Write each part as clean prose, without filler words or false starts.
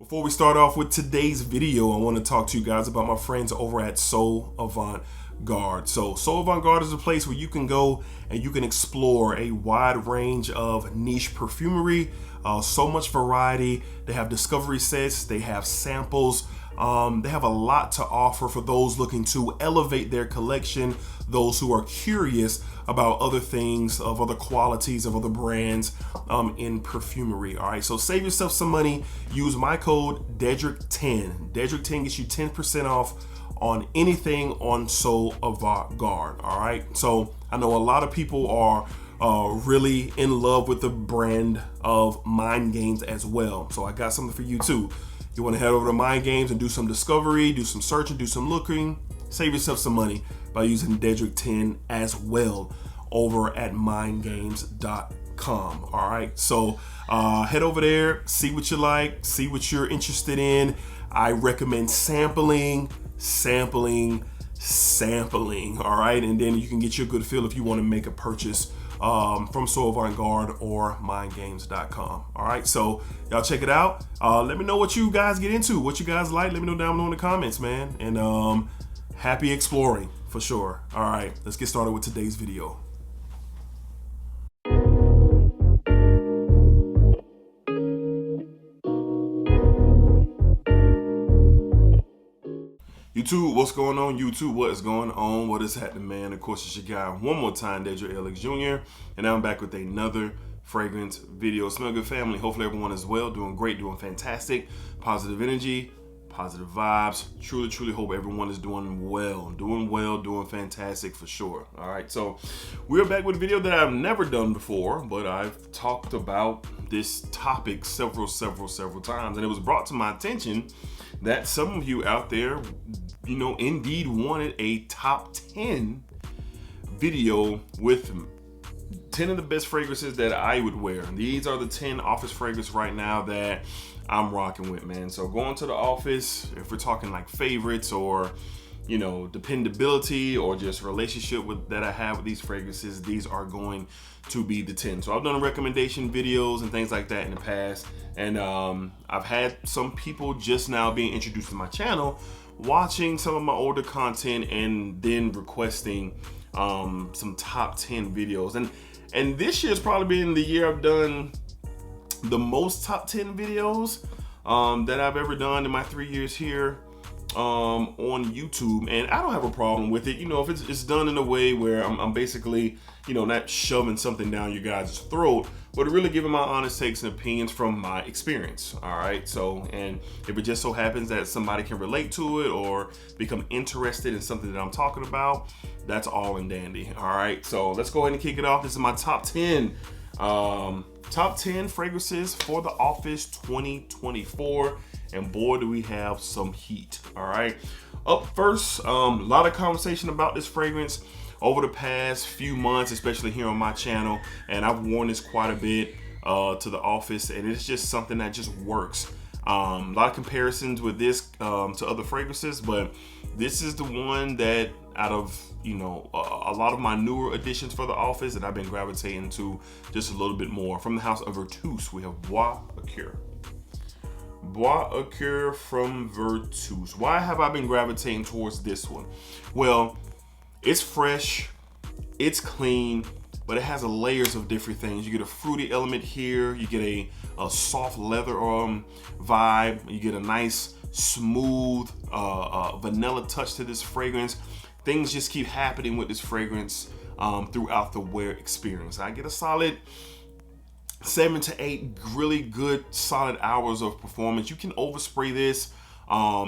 Before we start off with today's video, I want to talk to you guys about my friends over at Sew Avant-Garde. So Sew Avant-Garde is a place where you can go and you can explore a wide range of niche perfumery, so much variety. They have discovery sets, they have samples, they have a lot to offer for those looking to elevate their collection, those who are curious about other things, of other qualities, of other brands in perfumery. All right, so save yourself some money. Use my code DEDRICK10. DEDRICK10 gets you 10% off on anything on Sew Avant-Garde. All right, so I know a lot of people are really in love with the brand of Mind Games as well. So I got something for you too. You want to head over to Mind Games and do some discovery, do some searching, do some looking, save yourself some money by using Dedrick10 as well over at mindgames.com. All right, so head over there, see what you like, see what you're interested in. I recommend sampling. All right, and then you can get you a good feel if you want to make a purchase from Sew Avant-Garde or mindgames.com. All right, so y'all check it out. Let me know what you guys get into, what you guys like. Let me know down below in the comments, man. And happy exploring for sure. All right, let's get started with today's video. YouTube, what's going on? YouTube, what is going on? What is happening, man? Of course, it's your guy one more time, DEDRICKHJR, and now I'm back with another fragrance video. Smell good, family. Hopefully everyone is well, doing great, doing fantastic, positive energy, positive vibes. Truly hope everyone is doing well, doing fantastic for sure. All right, so we're back with a video that I've never done before, but I've talked about this topic several times, and it was brought to my attention that some of you out there, you know, indeed wanted a top 10 video with 10 of the best fragrances that I would wear. These are the 10 office fragrances right now that I'm rocking with, man. So going to the office, if we're talking like favorites or, you know, dependability or just relationship that I have with these fragrances, these are going to be the 10. So I've done recommendation videos and things like that in the past, and I've had some people just now being introduced to my channel watching some of my older content and then requesting some top 10 videos, and this year's probably been the year I've done the most top 10 videos that I've ever done in my 3 years here on YouTube, and I don't have a problem with it. You know, if it's done in a way where I'm basically, you know, not shoving something down your guys' throat, but really giving my honest takes and opinions from my experience. All right, so, and if it just so happens that somebody can relate to it or become interested in something that I'm talking about, that's all and dandy. All right, so let's go ahead and kick it off. This is my top 10 fragrances for the office 2024, and boy do we have some heat. All right, up first, a lot of conversation about this fragrance over the past few months, especially here on my channel, and I've worn this quite a bit to the office, and it's just something that just works. A lot of comparisons with this to other fragrances, but this is the one that out of, you know, a lot of my newer additions for the office that I've been gravitating to just a little bit more. From the house of Vertus, we have Bois Acure. Bois Acure from Vertus. Why have I been gravitating towards this one? Well, it's fresh, it's clean, but it has layers of different things. You get a fruity element here, you get a soft leather vibe, you get a nice smooth vanilla touch to this fragrance. Things just keep happening with this fragrance throughout the wear experience. I get a solid 7 to 8 really good solid hours of performance. You can overspray this.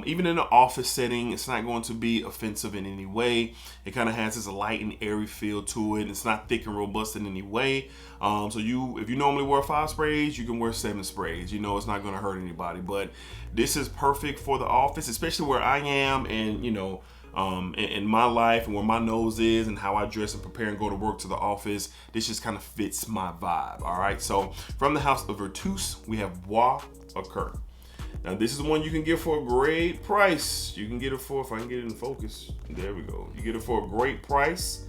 Even in an office setting, it's not going to be offensive in any way. It kind of has this light and airy feel to it. It's not thick and robust in any way. So if you normally wear 5 sprays, you can wear 7 sprays. You know, it's not going to hurt anybody. But this is perfect for the office, especially where I am, and you know, in my life and where my nose is and how I dress and prepare and go to work, to the office. This just kind of fits my vibe. All right, so from the house of Vertus, we have Bois Acure. Now this is one you can get for a great price. You can get it for, if I can get it in focus, there we go. You get it for a great price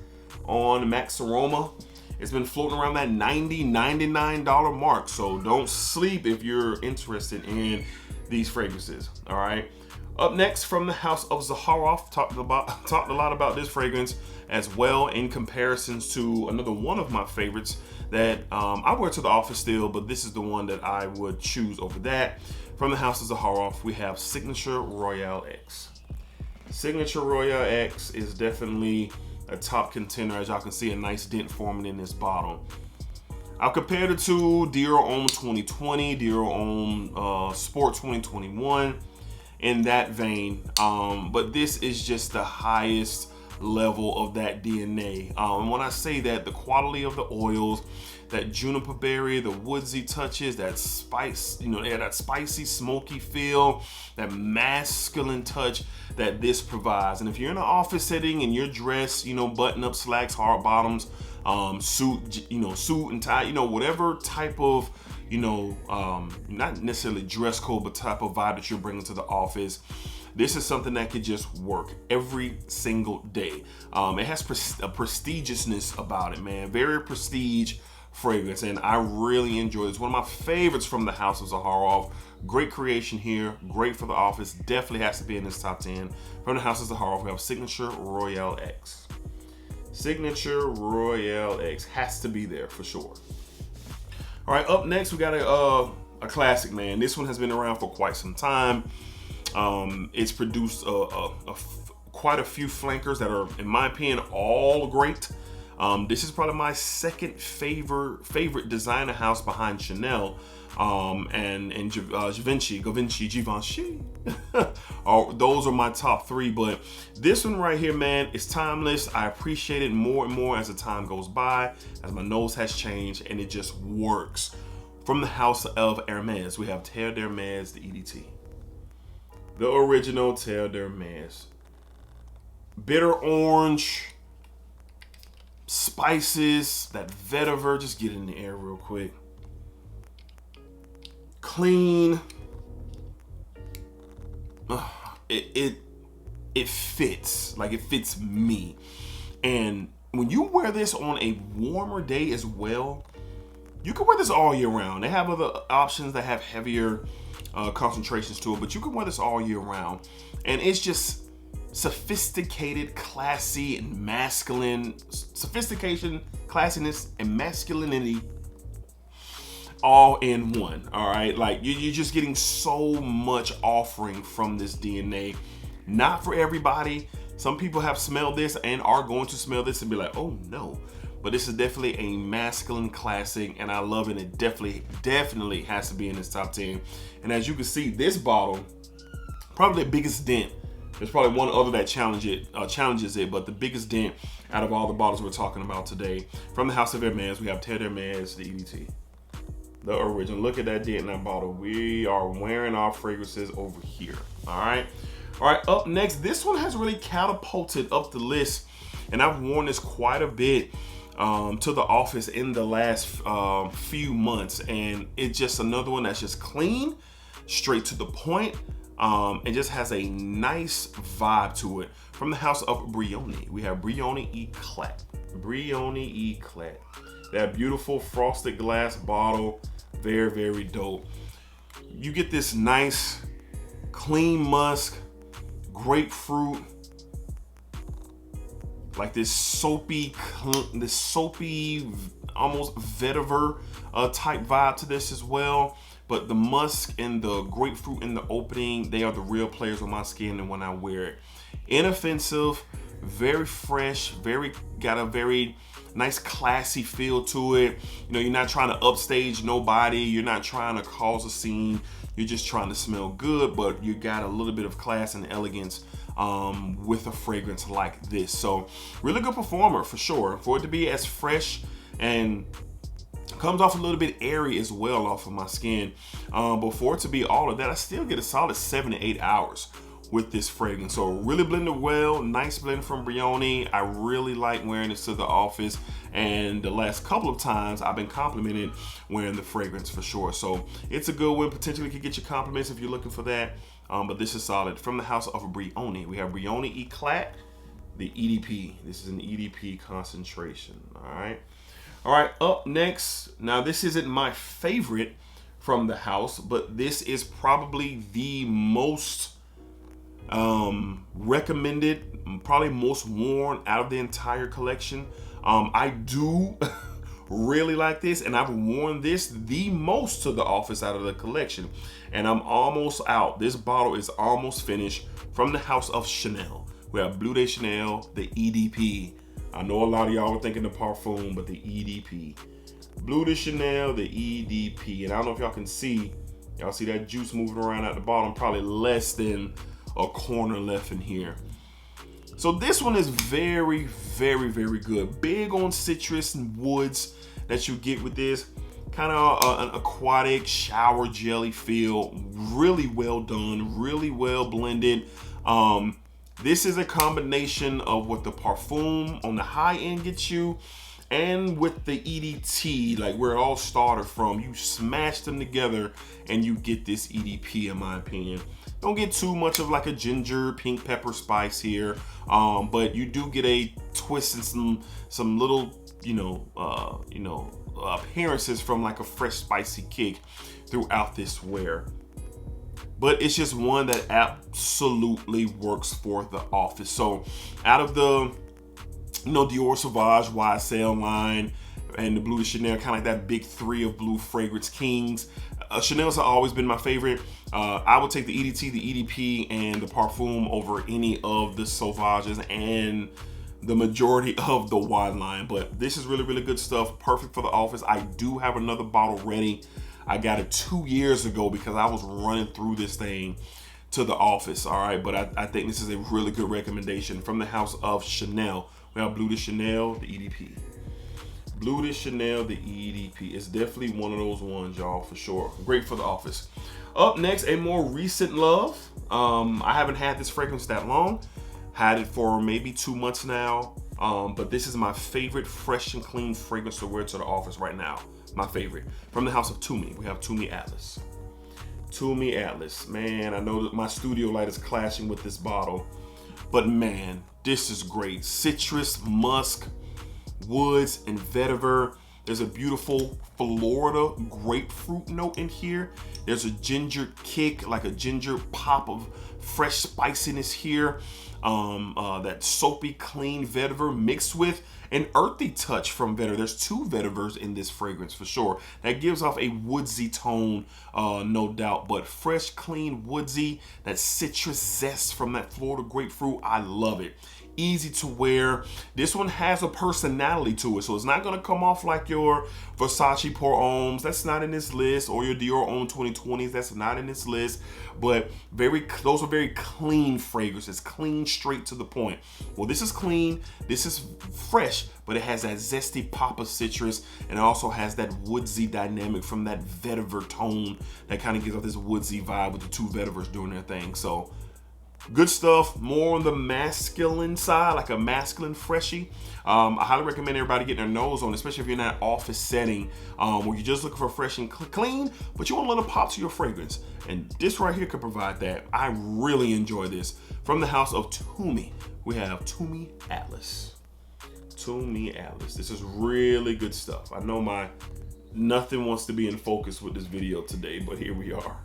on Max Aroma. It's been floating around that $90, $99 mark. So don't sleep if you're interested in these fragrances. All right. Up next, from the house of Zaharoff, talked a lot about this fragrance as well, in comparisons to another one of my favorites that I wear to the office still, but this is the one that I would choose over that. From the house of Zaharoff, we have Signature Royale X. Signature Royale X is definitely a top contender. As y'all can see, a nice dent forming in this bottle. I'll compare it to Dior Homme 2020, Dior Homme Sport 2021, in that vein. But this is just the highest level of that DNA. And when I say that, the quality of the oils, that juniper berry, the woodsy touches, that spice, that spicy, smoky feel, that masculine touch that this provides. And if you're in an office setting and you're dressed, button up, slacks, hard bottoms, suit and tie, whatever type of, not necessarily dress code, but type of vibe that you're bringing to the office, this is something that could just work every single day. It has a prestigiousness about it, man. Very prestige fragrance, and I really enjoy it. It's one of my favorites from the house of Zaharoff. Great creation here, great for the office. Definitely has to be in this top 10. From the house of Zaharoff, we have Signature Royale X. Signature Royale X has to be there for sure. All right, up next we got a classic, man. This one has been around for quite some time. It's produced quite a few flankers that are, in my opinion, all great. This is probably my second favorite designer house behind Chanel, and Givenchy. Those are my top three, but this one right here, man, is timeless. I appreciate it more and more as the time goes by, as my nose has changed, and it just works. From the house of Hermes, we have Terre d'Hermes, the EDT. The original Terre d'Hermes. Bitter orange, spices, that vetiver. Just get in the air real quick. Clean. It fits. Like, it fits me. And when you wear this on a warmer day as well, you can wear this all year round. They have other options that have heavier concentrations to it, but you can wear this all year round. And it's just sophisticated, classy, and masculine. Sophistication, classiness, and masculinity all in one. All right, like you're just getting so much offering from this DNA. Not for everybody. Some people have smelled this and are going to smell this and be like, oh no. But this is definitely a masculine classic, and I love it. It definitely has to be in this top 10. And as you can see, this bottle, probably the biggest dent. There's probably one other that challenges it, but the biggest dent out of all the bottles we're talking about today. From the house of Hermes, we have Terre d'Hermes, the EDT. The original. Look at that dent in that bottle. We are wearing our fragrances over here. All right. All right, up next, this one has really catapulted up the list, and I've worn this quite a bit to the office in the last few months, and it's just another one that's just clean, straight to the point, and just has a nice vibe to it. From the house of Brioni, we have Brioni Eclat. Brioni Eclat. That beautiful frosted glass bottle, very, very dope. You get this nice, clean musk, grapefruit, like this soapy, almost vetiver type vibe to this as well. But the musk and the grapefruit in the opening, they are the real players on my skin and when I wear it. Inoffensive, very fresh, got a very nice classy feel to it. You know, you're not trying to upstage nobody. You're not trying to cause a scene. You're just trying to smell good, but you got a little bit of class and elegance with a fragrance like this. So really good performer for sure. For it to be as fresh and comes off a little bit airy as well off of my skin. But for it to be all of that, I still get a solid 7 to 8 hours with this fragrance. So really blended well, nice blend from Brioni. I really like wearing this to the office, and the last couple of times I've been complimented wearing the fragrance for sure. So it's a good one. Potentially could get you compliments if you're looking for that. But this is solid. From the house of Brioni, we have Brioni Eclat, the EDP. This is an EDP concentration. All right, up next. Now this isn't my favorite from the house, but this is probably the most recommended, probably most worn out of the entire collection. I do really like this, and I've worn this the most to the office out of the collection, and I'm almost out. This bottle is almost finished from the house of Chanel. We have Bleu de Chanel, the EDP. I know a lot of y'all were thinking the parfum, but the EDP. Bleu de Chanel, the EDP. And I don't know if y'all can see, y'all see that juice moving around at the bottom, probably less than a corner left in here. So this one is very, very, very good. Big on citrus and woods that you get with this. Kind of an aquatic shower jelly feel. Really well done, really well blended. This is a combination of what the parfum on the high end gets you, and with the EDT, like where it all started from. You smash them together and you get this EDP, in my opinion. Don't get too much of like a ginger, pink pepper spice here, but you do get a twist and some little, appearances from like a fresh spicy kick throughout this wear. But it's just one that absolutely works for the office. So out of the Dior Sauvage YSL line and the Bleu de Chanel, kind of like that big three of blue fragrance kings. Chanel's have always been my favorite. I would take the EDT, the EDP, and the parfum over any of the Sauvages and the majority of the wine line. But this is really, really good stuff. Perfect for the office. I do have another bottle ready. I got it 2 years ago because I was running through this thing to the office. All right, but I think this is a really good recommendation from the house of Chanel. We have Bleu de Chanel, the EDP. Bleu de Chanel, the EDP. It's definitely one of those ones, y'all, for sure. Great for the office. Up next, a more recent love. I haven't had this fragrance that long. Had it for maybe 2 months now. But this is my favorite fresh and clean fragrance to wear to the office right now. My favorite. From the house of Tumi, we have Tumi Atlas. Tumi Atlas. Man, I know that my studio light is clashing with this bottle, but man, this is great. Citrus, musk, woods, and vetiver. There's a beautiful Florida grapefruit note in here. There's a ginger kick, like a ginger pop of fresh spiciness here. That soapy, clean vetiver mixed with an earthy touch from vetiver. There's 2 vetivers in this fragrance for sure. That gives off a woodsy tone, no doubt, but fresh, clean, woodsy, that citrus zest from that Florida grapefruit. I love it. Easy to wear. This one has a personality to it, so it's not going to come off like your Versace Pour Hommes. That's not in this list, or your Dior Homme 2020s. That's not in this list. But those are very clean fragrances, clean, straight to the point. Well, this is clean. This is fresh, but it has that zesty pop of citrus, and it also has that woodsy dynamic from that vetiver tone that kind of gives off this woodsy vibe with the 2 vetivers doing their thing. So good stuff. More on the masculine side, like a masculine freshie. I highly recommend everybody getting their nose on, especially if you're in that office setting where you're just looking for fresh and clean, but you want a little pop to your fragrance. And this right here could provide that. I really enjoy this. From the house of Tumi, we have Tumi Atlas. Tumi Atlas. This is really good stuff. I know nothing wants to be in focus with this video today, but here we are.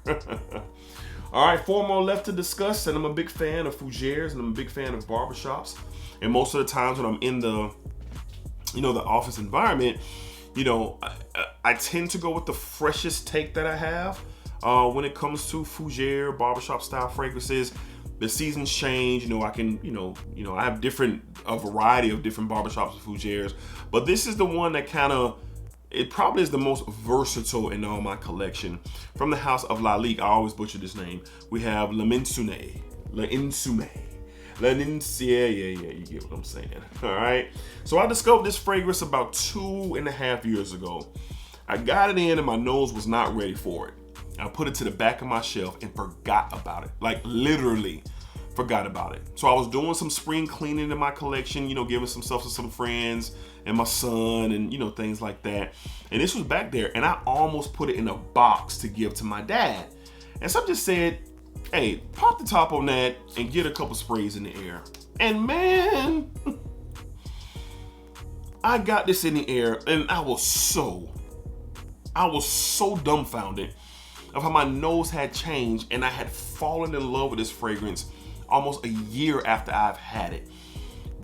All right, 4 more left to discuss, and I'm a big fan of fougères, and I'm a big fan of barbershops. And most of the times when I'm in the office environment, I tend to go with the freshest take that I have when it comes to fougère, barbershop style fragrances. The seasons change, I can, I have a variety of different barbershops and fougères, but this is the one that it probably is the most versatile in all my collection. From the house of Lalique, I always butcher this name, we have L'Insommé. Yeah, you get what I'm saying. All right. So I discovered this fragrance about 2.5 years ago. I got it in and my nose was not ready for it. I put it to the back of my shelf and forgot about it. Like literally forgot about it. So I was doing some spring cleaning in my collection, giving some stuff to some friends and my son and, things like that. And this was back there and I almost put it in a box to give to my dad. And so I just said, hey, pop the top on that and get a couple sprays in the air. And man, I got this in the air and I was so dumbfounded of how my nose had changed, and I had fallen in love with this fragrance almost a year after I've had it.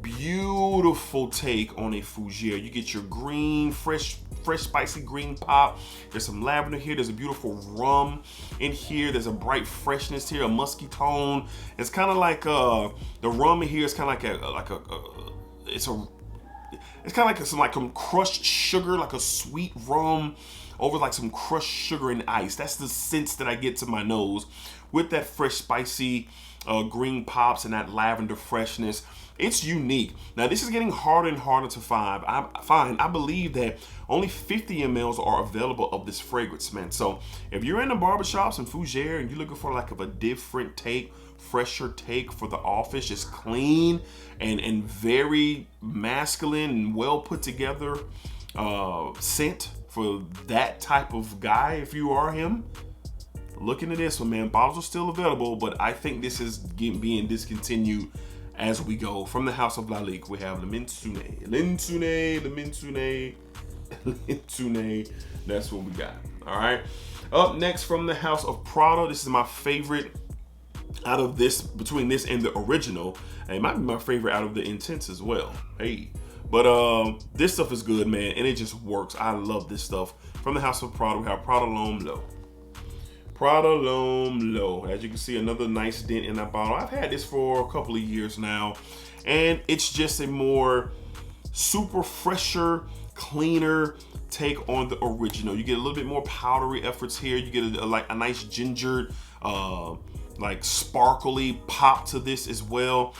Beautiful take on a fougere. You get your green, fresh spicy green pop. There's some lavender here. There's a beautiful rum in here. There's a bright freshness here, a musky tone. It's kind of like the rum in here is kind of it's kind of like some crushed sugar, like a sweet rum over like some crushed sugar and ice. That's the sense that I get to my nose with that fresh spicy green pops and that lavender freshness. It's unique. Now this is getting harder and harder to find. I believe that only 50 mLs are available of this fragrance, man. So if you're in the barbershops and fougere and you're looking for like a different take, fresher take for the office, just clean and very masculine and well put together scent for that type of guy, if you are him, look into this one, man. Bottles are still available, but I think this is being discontinued as we go. From the house of Lalique, we have Liminsune. That's what we got. All right. Up next, from the house of Prada, this is my favorite out of this, between this and the original. It might be my favorite out of the Intense as well. Hey, but this stuff is good, man, and it just works. I love this stuff. From the house of Prada, we have Prada L'Homme Low. Prada L'Homme Low. As you can see, another nice dent in that bottle. I've had this for a couple of years now, and it's just a more super fresher, cleaner take on the original. You get a little bit more powdery efforts here. You get like a nice gingered, like sparkly pop to this as well.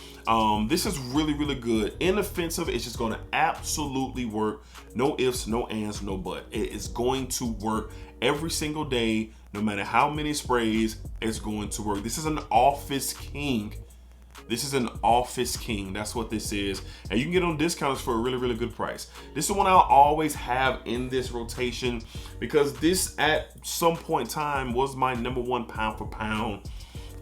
This is really, really good. Inoffensive. It's just going to absolutely work. No ifs, no ands, no but. It is going to work every single day. No matter how many sprays, it's going to work. This is an office king. This is an office king. That's what this is. And you can get it on discounts for a really, really good price. This is one I'll always have in this rotation because this at some point in time was my #1 pound for pound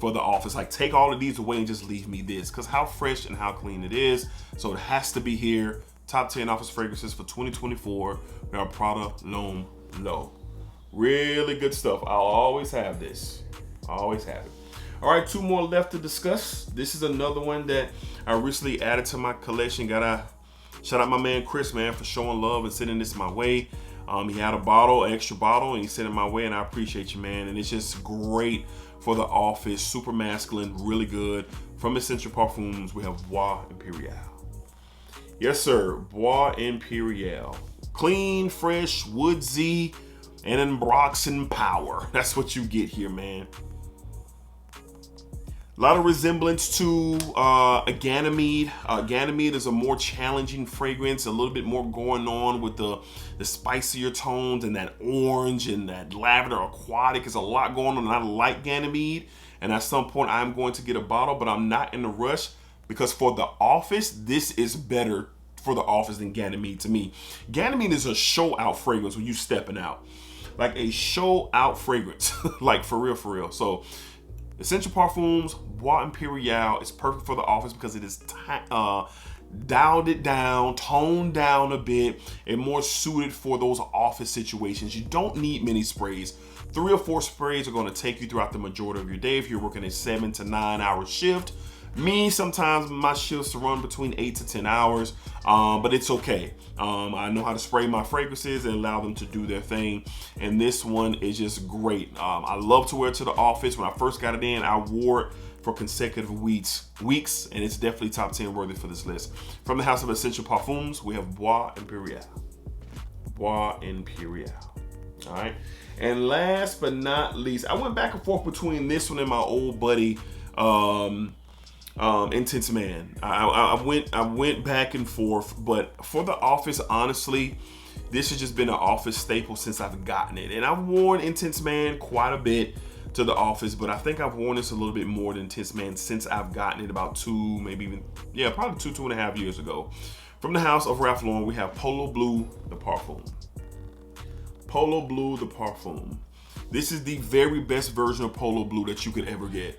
for the office. Like, take all of these away and just leave me this, because how fresh and how clean it is. So it has to be here. Top 10 office fragrances for 2024. We have Prada L'Homme Low. Really good stuff. I'll always have this. I'll always have it. All right, 2 more left to discuss. This is another one that I recently added to my collection. Gotta shout out my man Chris, man, for showing love and sending this my way. He had a bottle, an extra bottle, and he sent it my way, and I appreciate you, man. And it's just great for the office. Super masculine, really good. From Essential Parfums, we have Bois Imperial. Yes, sir, Bois Imperial. Clean, fresh, woodsy, and emboxing power. That's what you get here, man. A lot of resemblance to a Ganymede. Ganymede is a more challenging fragrance, a little bit more going on with the spicier tones and that orange and that lavender aquatic. There's a lot going on, and I like Ganymede. And at some point, I'm going to get a bottle, but I'm not in a rush because for the office, this is better for the office than Ganymede to me. Ganymede is a show out fragrance when you stepping out. Like a show out fragrance, like for real, for real. So Essential Parfums, Bois Imperial is perfect for the office because it is dialed it down, toned down a bit, and more suited for those office situations. You don't need many sprays. 3 or 4 sprays are going to take you throughout the majority of your day if you're working a 7 to 9 hour shift. Me, sometimes my shifts run between 8 to 10 hours, but it's okay. I know how to spray my fragrances and allow them to do their thing. And this one is just great. I love to wear it to the office. When I first got it in, I wore it for consecutive weeks, and it's definitely top 10 worthy for this list. From the house of Essential Parfums, we have Bois Imperial. Bois Imperial. All right. And last but not least, I went back and forth between this one and my old buddy, Intense Man. I went back and forth, but for the office, honestly, this has just been an office staple since I've gotten it. And I've worn Intense Man quite a bit to the office, but I think I've worn this a little bit more than Intense Man since I've gotten it about 2, maybe even, yeah, probably 2.5 years ago. From the house of Ralph Lauren, we have Polo Blue the Parfum. Polo Blue the Parfum. This is the very best version of Polo Blue that you could ever get.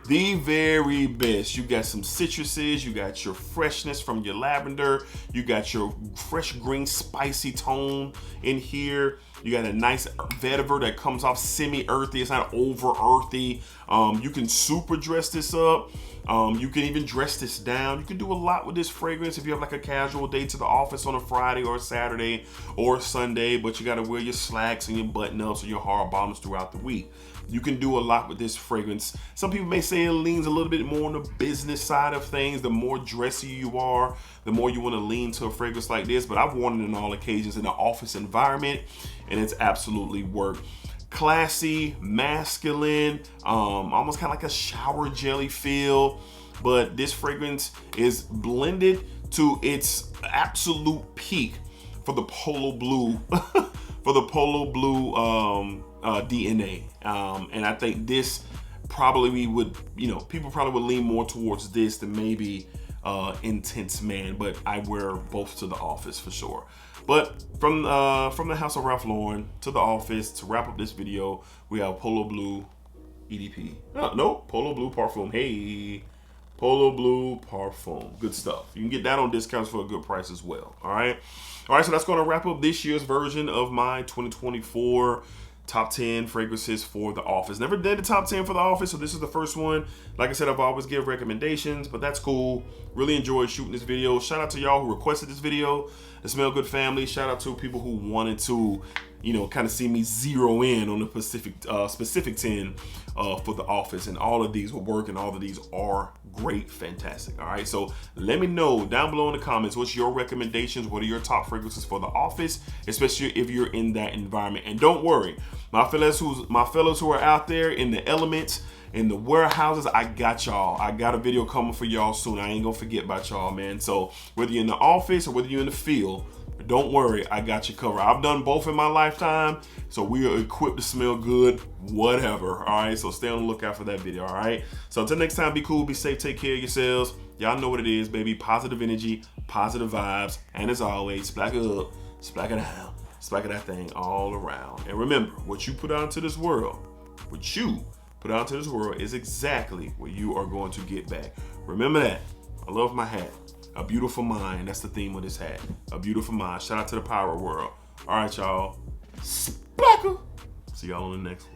The very best. You got some citruses, you got your freshness from your lavender, you got your fresh green spicy tone in here. You got a nice vetiver that comes off semi-earthy. It's not over-earthy. You can super dress this up. You can even dress this down. You can do a lot with this fragrance if you have like a casual day to the office on a Friday or a Saturday or a Sunday, but you gotta wear your slacks and your button-ups or your hard bottoms throughout the week. You can do a lot with this fragrance. Some people may say it leans a little bit more on the business side of things. The more dressy you are, the more you want to lean to a fragrance like this, but I've worn it on all occasions in the office environment, and it's absolutely worked. Classy, masculine, almost kind of like a shower jelly feel, but this fragrance is blended to its absolute peak for the polo blue, for the polo blue DNA. And I think this probably would, people probably would lean more towards this than maybe Intense Man, but I wear both to the office for sure. But from the house of Ralph Lauren to the office, to wrap up this video, we have Polo Blue EDP. No, Polo Blue Parfum. Hey, Polo Blue Parfum. Good stuff. You can get that on discounts for a good price as well. All right, so that's going to wrap up this year's version of my 2024 top 10 fragrances for the office. Never did the top 10 for the office, so this is the first one. Like I said, I've always give recommendations, but that's cool. Really enjoyed shooting this video. Shout out to y'all who requested this video. The Smell Good family. Shout out to people who wanted to, kind of see me zero in on the specific 10 for the office. And all of these will work, and all of these are great, fantastic. All right, so let me know down below in the comments, what's your recommendations? What are your top fragrances for the office, especially if you're in that environment? And don't worry, my fellows who are out there in the elements, in the warehouses, I got y'all. I got a video coming for y'all soon. I ain't gonna forget about y'all, man. So whether you're in the office or whether you're in the field, don't worry, I got you covered. I've done both in my lifetime, so we are equipped to smell good, whatever. All right, so stay on the lookout for that video. All right, so until next time, be cool, be safe, take care of yourselves. Y'all know what it is, baby. Positive energy, positive vibes, and as always, splack it up, splack it down, splack that thing all around. And remember, what you put out into this world, is exactly what you are going to get back. Remember that. I love my hat. A beautiful mind. That's the theme of this hat. A beautiful mind. Shout out to the Power World. All right, y'all. Splacker. See y'all on the next one.